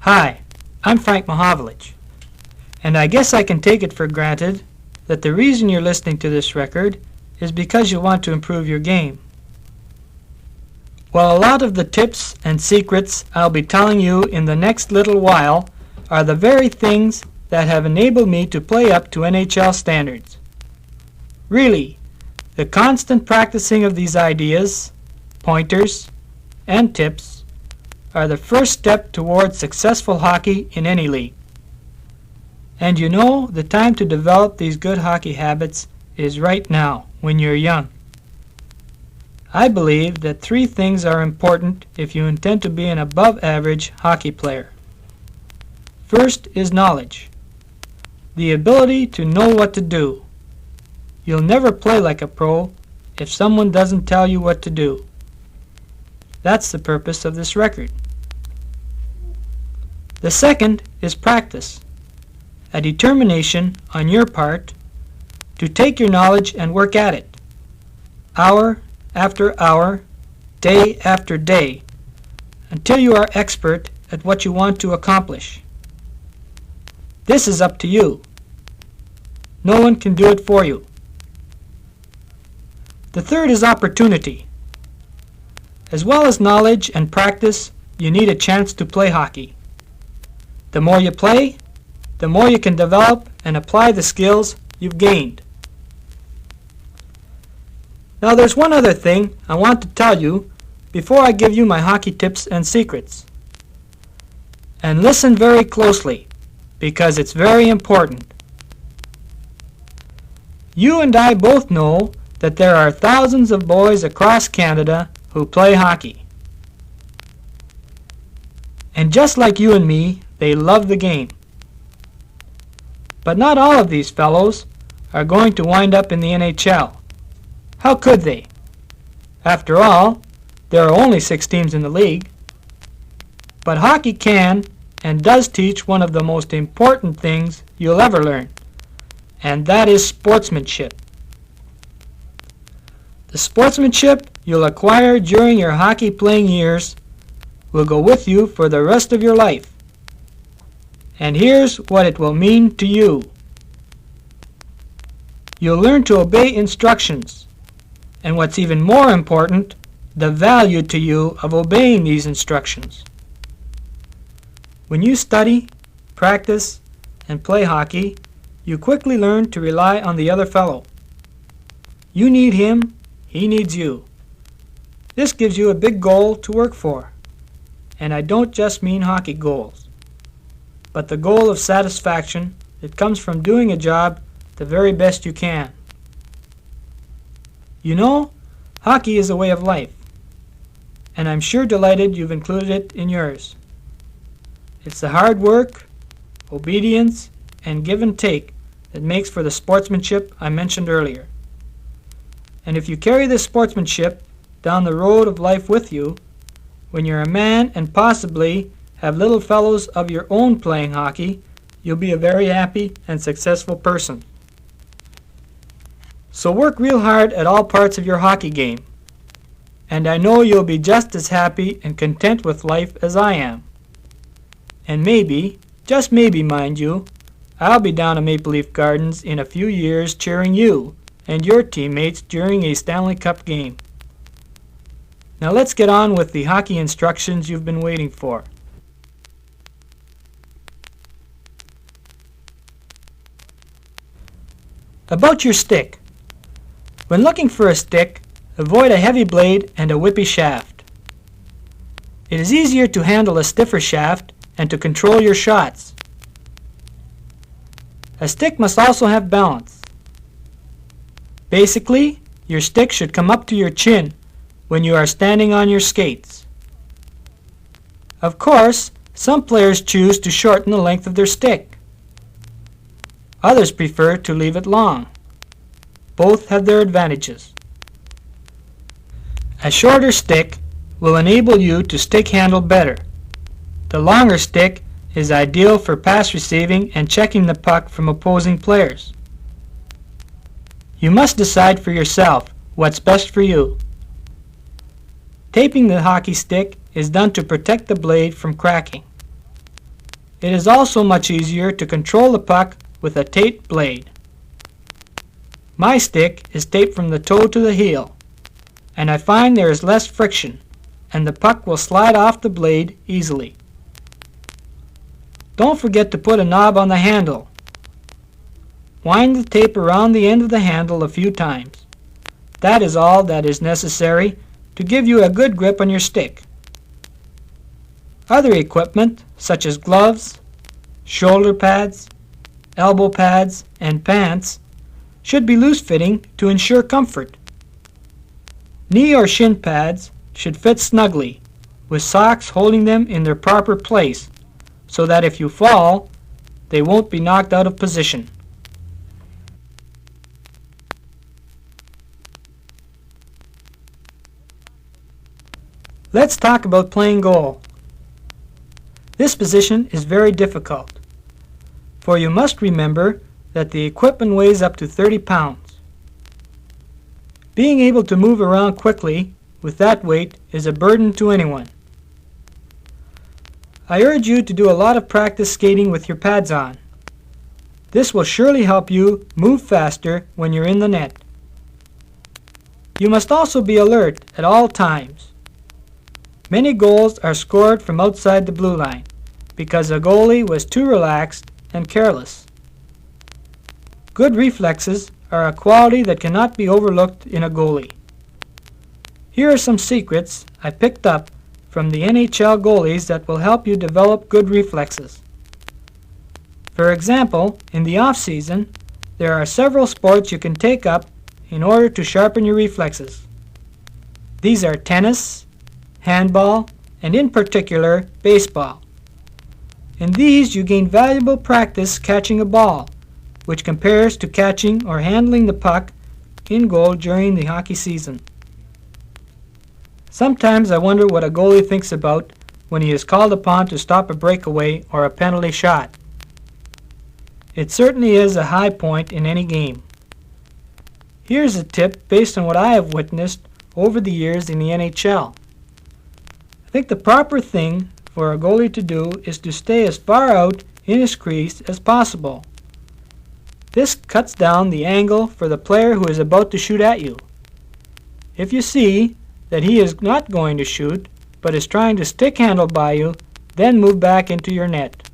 Hi, I'm Frank Mahovlich, and I guess I can take it for granted that the reason you're listening to this record is because you want to improve your game. Well, a lot of the tips and secrets I'll be telling you in the next little while are the very things that have enabled me to play up to NHL standards. Really, the constant practicing of these ideas, pointers, and tips are the first step towards successful hockey in any league. And you know, the time to develop these good hockey habits is right now, when you're young. I believe that 3 things are important if you intend to be an above-average hockey player. First is knowledge, the ability to know what to do. You'll never play like a pro if someone doesn't tell you what to do. That's the purpose of this record. The second is practice, a determination on your part to take your knowledge and work at it, hour after hour, day after day, until you are expert at what you want to accomplish. This is up to you. No one can do it for you. The third is opportunity. As well as knowledge and practice, you need a chance to play hockey. The more you play, the more you can develop and apply the skills you've gained. Now there's one other thing I want to tell you before I give you my hockey tips and secrets. And listen very closely, because it's very important. You and I both know that there are thousands of boys across Canada who play hockey. And just like you and me, they love the game. But not all of these fellows are going to wind up in the NHL. How could they? After all, there are only 6 teams in the league. But hockey can and does teach one of the most important things you'll ever learn, and that is sportsmanship. The sportsmanship you'll acquire during your hockey playing years will go with you for the rest of your life. And here's what it will mean to you. You'll learn to obey instructions, and what's even more important, the value to you of obeying these instructions. When you study, practice, and play hockey, you quickly learn to rely on the other fellow. You need him, he needs you. This gives you a big goal to work for. And I don't just mean hockey goals, but the goal of satisfaction that comes from doing a job the very best you can. You know, hockey is a way of life, and I'm sure delighted you've included it in yours. It's the hard work, obedience, and give and take that makes for the sportsmanship I mentioned earlier. And if you carry this sportsmanship down the road of life with you, when you're a man and possibly have little fellows of your own playing hockey, you'll be a very happy and successful person. So work real hard at all parts of your hockey game, and I know you'll be just as happy and content with life as I am. And maybe, just maybe mind you, I'll be down at Maple Leaf Gardens in a few years cheering you and your teammates during a Stanley Cup game. Now let's get on with the hockey instructions you've been waiting for. About your stick. When looking for a stick, avoid a heavy blade and a whippy shaft. It is easier to handle a stiffer shaft and to control your shots. A stick must also have balance. Basically, your stick should come up to your chin when you are standing on your skates. Of course, some players choose to shorten the length of their stick. Others prefer to leave it long. Both have their advantages. A shorter stick will enable you to stick handle better. The longer stick is ideal for pass receiving and checking the puck from opposing players. You must decide for yourself what's best for you. Taping the hockey stick is done to protect the blade from cracking. It is also much easier to control the puck with a taped blade. My stick is taped from the toe to the heel, and I find there is less friction, and the puck will slide off the blade easily. Don't forget to put a knob on the handle. Wind the tape around the end of the handle a few times. That is all that is necessary to give you a good grip on your stick. Other equipment, such as gloves, shoulder pads, elbow pads, and pants, should be loose-fitting to ensure comfort. Knee or shin pads should fit snugly, with socks holding them in their proper place, so that if you fall, they won't be knocked out of position. Let's talk about playing goal. This position is very difficult, for you must remember that the equipment weighs up to 30 pounds. Being able to move around quickly with that weight is a burden to anyone. I urge you to do a lot of practice skating with your pads on. This will surely help you move faster when you're in the net. You must also be alert at all times. Many goals are scored from outside the blue line because the goalie was too relaxed and careless. Good reflexes are a quality that cannot be overlooked in a goalie. Here are some secrets I picked up from the NHL goalies that will help you develop good reflexes. For example, in the off-season, there are several sports you can take up in order to sharpen your reflexes. These are tennis, handball, and in particular, baseball. In these, you gain valuable practice catching a ball, which compares to catching or handling the puck in goal during the hockey season. Sometimes I wonder what a goalie thinks about when he is called upon to stop a breakaway or a penalty shot. It certainly is a high point in any game. Here's a tip based on what I have witnessed over the years in the NHL. I think the proper thing for a goalie to do is to stay as far out in his crease as possible. This cuts down the angle for the player who is about to shoot at you. If you see that he is not going to shoot, but is trying to stick handle by you, then move back into your net.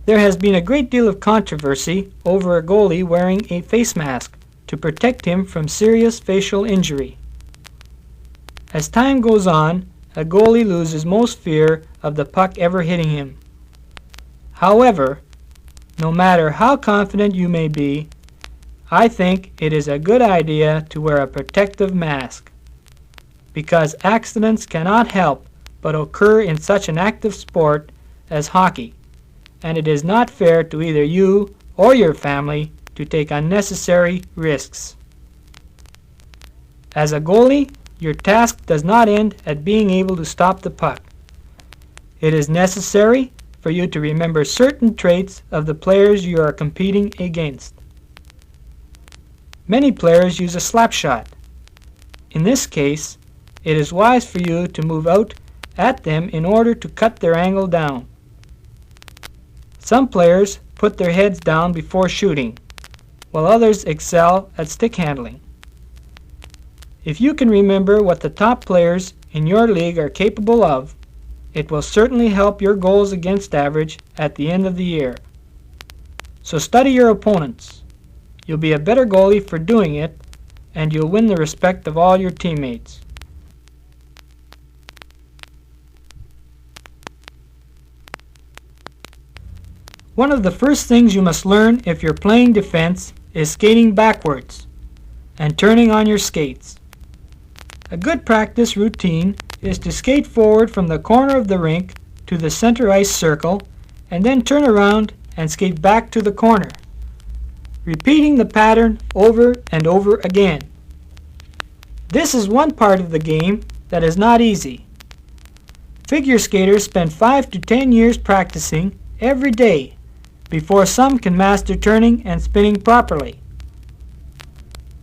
There has been a great deal of controversy over a goalie wearing a face mask to protect him from serious facial injury. As time goes on, a goalie loses most fear of the puck ever hitting him. However, no matter how confident you may be, I think it is a good idea to wear a protective mask, because accidents cannot help but occur in such an active sport as hockey, and it is not fair to either you or your family to take unnecessary risks. As a goalie, your task does not end at being able to stop the puck. It is necessary for you to remember certain traits of the players you are competing against. Many players use a slap shot. In this case, it is wise for you to move out at them in order to cut their angle down. Some players put their heads down before shooting, while others excel at stick handling. If you can remember what the top players in your league are capable of, it will certainly help your goals against average at the end of the year. So study your opponents. You'll be a better goalie for doing it, and you'll win the respect of all your teammates. One of the first things you must learn if you're playing defense is skating backwards and turning on your skates. A good practice routine is to skate forward from the corner of the rink to the center ice circle and then turn around and skate back to the corner, repeating the pattern over and over again. This is one part of the game that is not easy. Figure skaters spend 5 to 10 years practicing every day before some can master turning and spinning properly.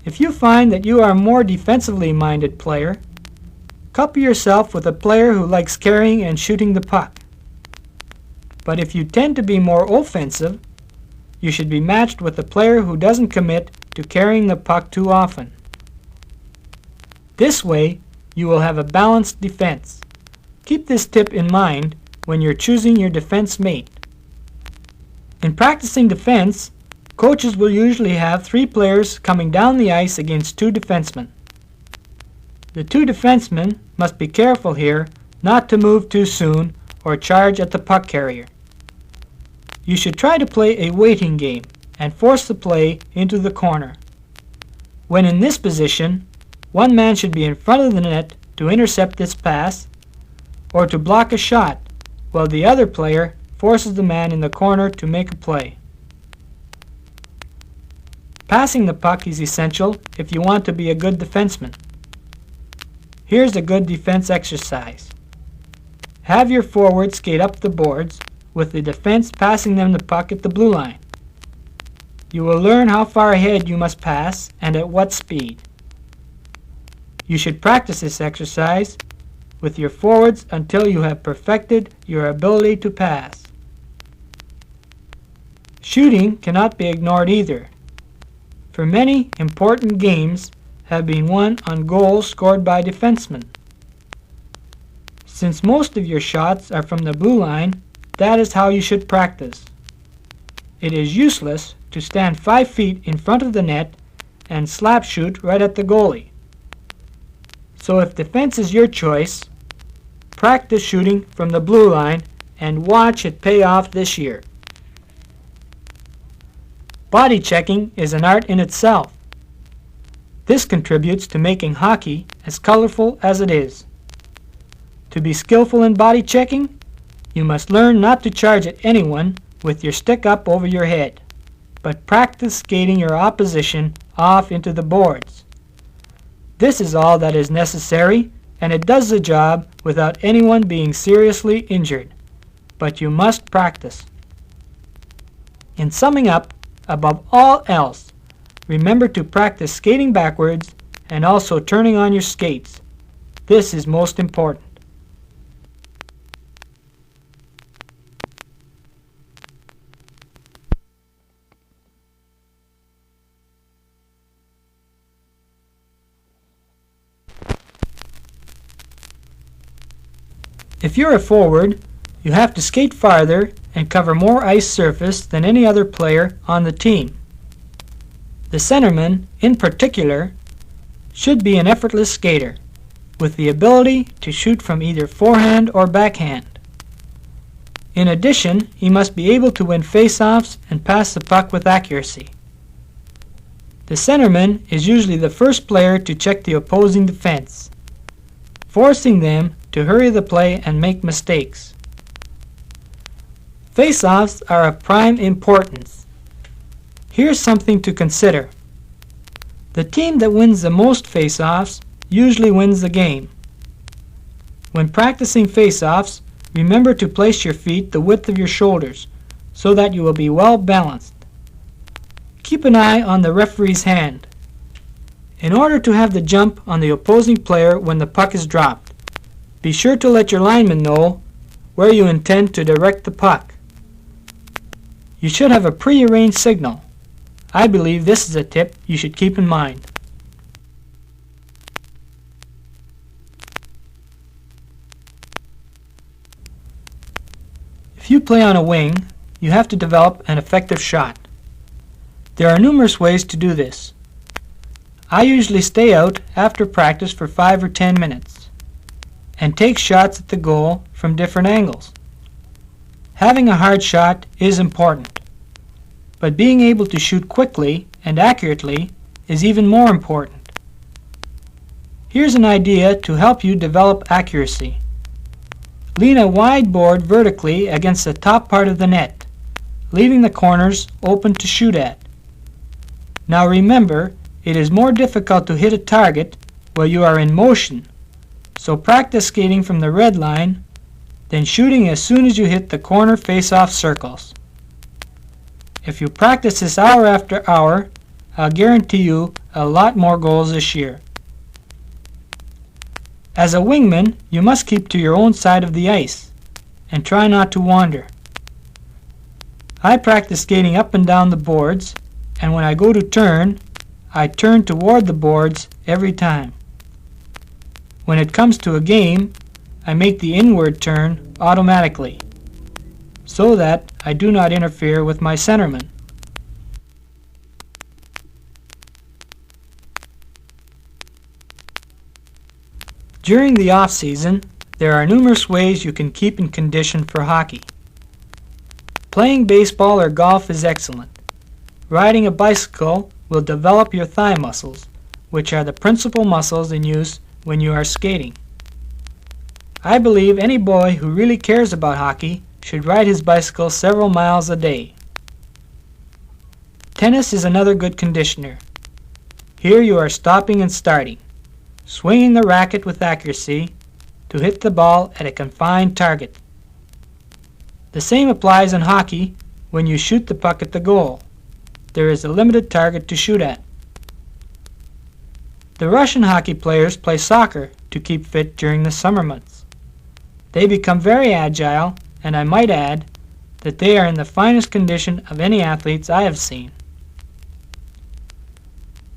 If you find that you are a more defensively minded player, couple yourself with a player who likes carrying and shooting the puck. But if you tend to be more offensive, you should be matched with a player who doesn't commit to carrying the puck too often. This way, you will have a balanced defense. Keep this tip in mind when you're choosing your defense mate. In practicing defense, coaches will usually have 3 players coming down the ice against 2 defensemen. The 2 defensemen must be careful here not to move too soon or charge at the puck carrier. You should try to play a waiting game and force the play into the corner. When in this position, one man should be in front of the net to intercept this pass or to block a shot, while the other player forces the man in the corner to make a play. Passing the puck is essential if you want to be a good defenseman. Here's a good defense exercise. Have your forwards skate up the boards with the defense passing them the puck at the blue line. You will learn how far ahead you must pass and at what speed. You should practice this exercise with your forwards until you have perfected your ability to pass. Shooting cannot be ignored either, for many important games have been won on goals scored by defensemen. Since most of your shots are from the blue line, that is how you should practice. It is useless to stand 5 feet in front of the net and slap shoot right at the goalie. So if defense is your choice, practice shooting from the blue line and watch it pay off this year. Body checking is an art in itself. This contributes to making hockey as colorful as it is. To be skillful in body checking, you must learn not to charge at anyone with your stick up over your head, but practice skating your opposition off into the boards. This is all that is necessary, and it does the job without anyone being seriously injured. But you must practice. In summing up, above all else, remember to practice skating backwards and also turning on your skates. This is most important. If you're a forward, you have to skate farther and cover more ice surface than any other player on the team. The centerman, in particular, should be an effortless skater, with the ability to shoot from either forehand or backhand. In addition, he must be able to win face-offs and pass the puck with accuracy. The centerman is usually the first player to check the opposing defense, forcing them to hurry the play and make mistakes. Face-offs are of prime importance. Here's something to consider. The team that wins the most face-offs usually wins the game. When practicing face-offs, remember to place your feet the width of your shoulders so that you will be well balanced. Keep an eye on the referee's hand. In order to have the jump on the opposing player when the puck is dropped, be sure to let your lineman know where you intend to direct the puck. You should have a pre-arranged signal. I believe this is a tip you should keep in mind. If you play on a wing, you have to develop an effective shot. There are numerous ways to do this. I usually stay out after practice for 5 or 10 minutes and take shots at the goal from different angles. Having a hard shot is important, but being able to shoot quickly and accurately is even more important. Here's an idea to help you develop accuracy. Lean a wide board vertically against the top part of the net, leaving the corners open to shoot at. Now remember, it is more difficult to hit a target while you are in motion, so practice skating from the red line, then shooting as soon as you hit the corner face-off circles. If you practice this hour after hour, I'll guarantee you a lot more goals this year. As a wingman, you must keep to your own side of the ice and try not to wander. I practice skating up and down the boards, and when I go to turn, I turn toward the boards every time. When it comes to a game, I make the inward turn automatically, so that I do not interfere with my centerman. During the off-season, there are numerous ways you can keep in condition for hockey. Playing baseball or golf is excellent. Riding a bicycle will develop your thigh muscles, which are the principal muscles in use when you are skating. I believe any boy who really cares about hockey should ride his bicycle several miles a day. Tennis is another good conditioner. Here you are stopping and starting, swinging the racket with accuracy to hit the ball at a confined target. The same applies in hockey when you shoot the puck at the goal. There is a limited target to shoot at. The Russian hockey players play soccer to keep fit during the summer months. They become very agile, and I might add that they are in the finest condition of any athletes I have seen.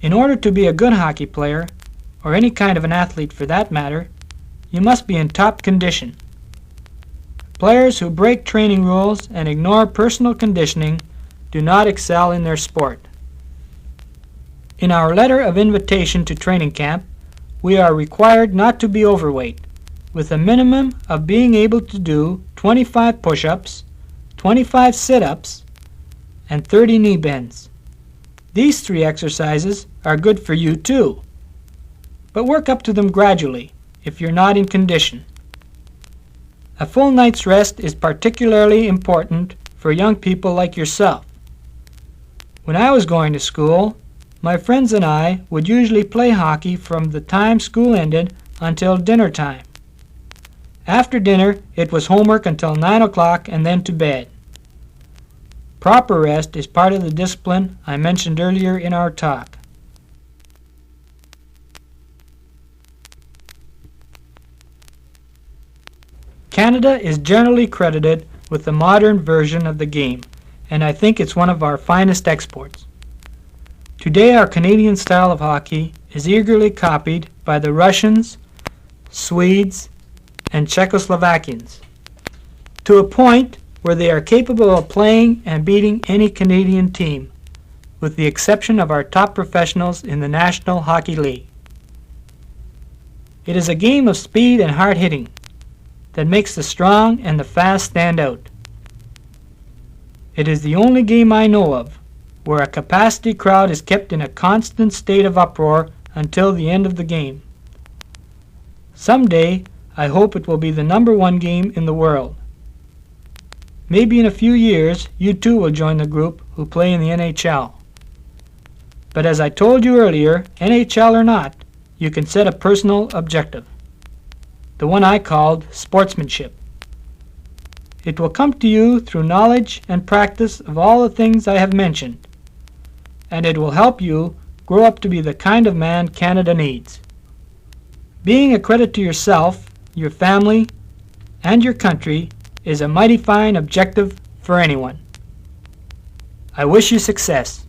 In order to be a good hockey player, or any kind of an athlete for that matter, you must be in top condition. Players who break training rules and ignore personal conditioning do not excel in their sport. In our letter of invitation to training camp, we are required not to be overweight, with a minimum of being able to do 25 push-ups, 25 sit-ups, and 30 knee bends. These 3 exercises are good for you too, but work up to them gradually if you're not in condition. A full night's rest is particularly important for young people like yourself. When I was going to school, my friends and I would usually play hockey from the time school ended until dinner time. After dinner, it was homework until 9 o'clock and then to bed. Proper rest is part of the discipline I mentioned earlier in our talk. Canada is generally credited with the modern version of the game, and I think it's one of our finest exports. Today our Canadian style of hockey is eagerly copied by the Russians, Swedes, and Czechoslovakians, to a point where they are capable of playing and beating any Canadian team, with the exception of our top professionals in the National Hockey League. It is a game of speed and hard hitting that makes the strong and the fast stand out. It is the only game I know of where a capacity crowd is kept in a constant state of uproar until the end of the game. Someday, I hope it will be the #1 game in the world. Maybe in a few years, you too will join the group who play in the NHL. But as I told you earlier, NHL or not, you can set a personal objective. The one I called sportsmanship. It will come to you through knowledge and practice of all the things I have mentioned, and it will help you grow up to be the kind of man Canada needs. Being a credit to yourself, your family, and your country is a mighty fine objective for anyone. I wish you success.